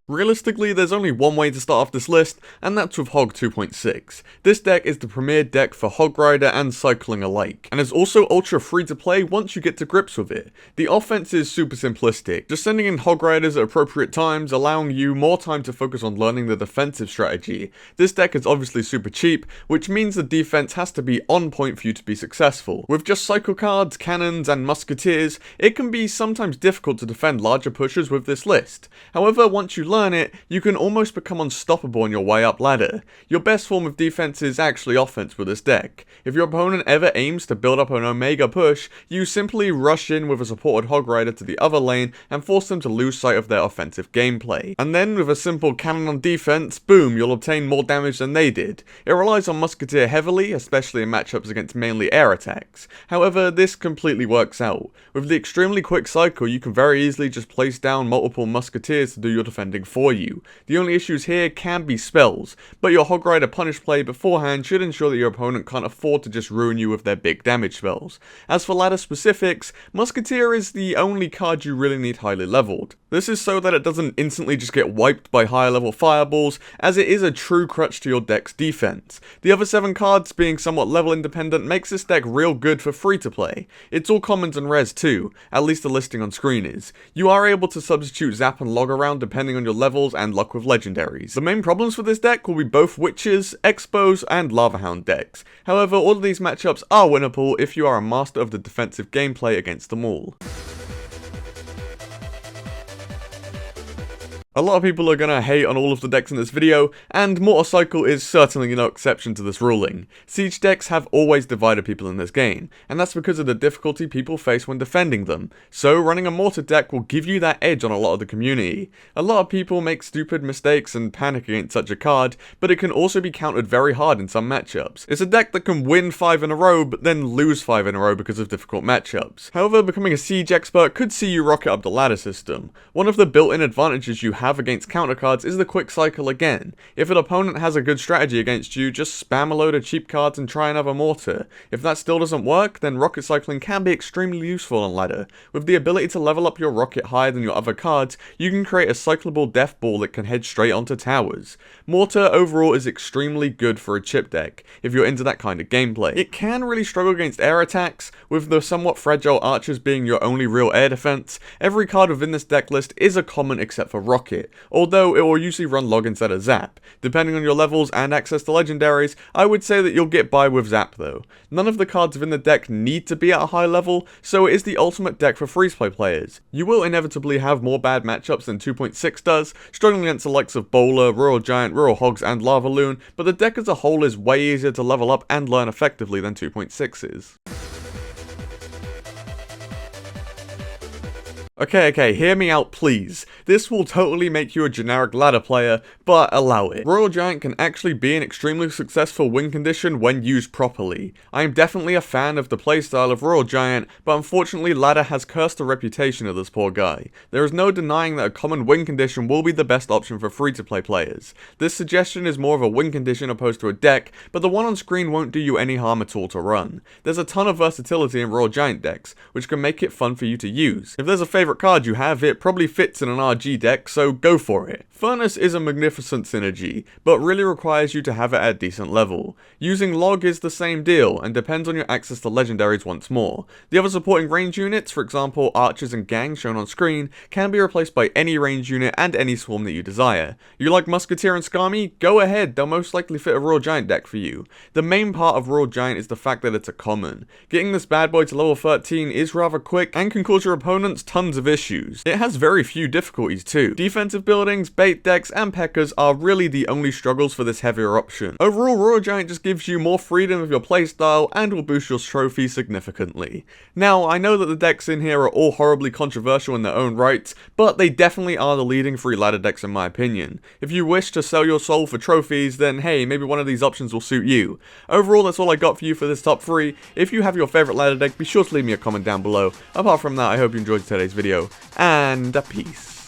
Realistically, there's only one way to start off this list, and that's with Hog 2.6. This deck is the premier deck for Hog Rider and cycling alike, and is also ultra free to play once you get to grips with it. The offense is super simplistic, just sending in Hog Riders at appropriate times, allowing you more time to focus on learning the defensive strategy. This deck is obviously super cheap, which means the defense has to be on point for you to be successful. With just cycle cards, cannons, and musketeers, it can be sometimes difficult to defend larger pushes with this list. However, once you learn it, you can almost become unstoppable on your way up ladder. Your best form of defense is actually offense with this deck. If your opponent ever aims to build up an Omega push, you simply rush in with a supported Hog Rider to the other lane and force them to lose sight of their offensive gameplay. And then with a simple cannon on defense, boom, you'll obtain more damage than they did. It relies on Musketeer heavily, especially in matchups against mainly air attacks. However, this completely works out. With the extremely quick cycle, you can very easily just place down multiple Musketeers to do your defending for you. The only issues here can be spells, but your Hog Rider punish play beforehand should ensure that your opponent can't afford to just ruin you with their big damage spells. As for ladder specifics, Musketeer is the only card you really need highly leveled. This is so that it doesn't instantly just get wiped by higher level fireballs, as it is a true crutch to your deck's defense. The other 7 cards being somewhat level independent makes this deck real good for free to play. It's all commons and rares too, at least the listing on screen is. You are able to substitute zap and log around depending on your levels and luck with legendaries. The main problems for this deck will be both witches, expos, and lava hound decks. However, all of these matchups are winnable if you are a master of the defensive gameplay against them all. A lot of people are gonna hate on all of the decks in this video, and Mortar Cycle is certainly no exception to this ruling. Siege decks have always divided people in this game, and that's because of the difficulty people face when defending them, so running a Mortar deck will give you that edge on a lot of the community. A lot of people make stupid mistakes and panic against such a card, but it can also be countered very hard in some matchups. It's a deck that can win 5 in a row, but then lose 5 in a row because of difficult matchups. However, becoming a Siege expert could see you rocket up the ladder system. One of the built-in advantages you have against counter cards is the quick cycle again. If an opponent has a good strategy against you, just spam a load of cheap cards and try another Mortar. If that still doesn't work, then rocket cycling can be extremely useful on ladder. With the ability to level up your rocket higher than your other cards, you can create a cyclable death ball that can head straight onto towers. Mortar overall is extremely good for a chip deck, if you're into that kind of gameplay. It can really struggle against air attacks, with the somewhat fragile archers being your only real air defense. Every card within this deck list is a common except for rocket, although it will usually run log instead of zap. Depending on your levels and access to legendaries, I would say that you'll get by with zap though. None of the cards within the deck need to be at a high level, so it is the ultimate deck for freeze-play players. You will inevitably have more bad matchups than 2.6 does, struggling against the likes of Bowler, Royal Giant, Royal Hogs, and Lava Loon, but the deck as a whole is way easier to level up and learn effectively than 2.6 is. Okay, hear me out please. This will totally make you a generic ladder player, but allow it. Royal Giant can actually be an extremely successful win condition when used properly. I am definitely a fan of the playstyle of Royal Giant, but unfortunately ladder has cursed the reputation of this poor guy. There is no denying that a common win condition will be the best option for free-to-play players. This suggestion is more of a win condition opposed to a deck, but the one on screen won't do you any harm at all to run. There's a ton of versatility in Royal Giant decks, which can make it fun for you to use. If there's a favorite card you have, it probably fits in an RG deck, so go for it. Furnace is a magnificent synergy, but really requires you to have it at a decent level. Using Log is the same deal, and depends on your access to legendaries once more. The other supporting range units, for example archers and gangs shown on screen, can be replaced by any range unit and any swarm that you desire. You like Musketeer and Skami? Go ahead, they'll most likely fit a Royal Giant deck for you. The main part of Royal Giant is the fact that it's a common. Getting this bad boy to level 13 is rather quick and can cause your opponents tons of issues. It has very few difficulties too. Defensive buildings, bait decks, and P.E.K.K.A.s are really the only struggles for this heavier option. Overall, Royal Giant just gives you more freedom of your playstyle and will boost your trophy significantly. Now, I know that the decks in here are all horribly controversial in their own rights, but they definitely are the leading free ladder decks in my opinion. If you wish to sell your soul for trophies, then hey, maybe one of these options will suit you. Overall, that's all I got for you for this top 3. If you have your favorite ladder deck, be sure to leave me a comment down below. Apart from that, I hope you enjoyed today's video, and peace.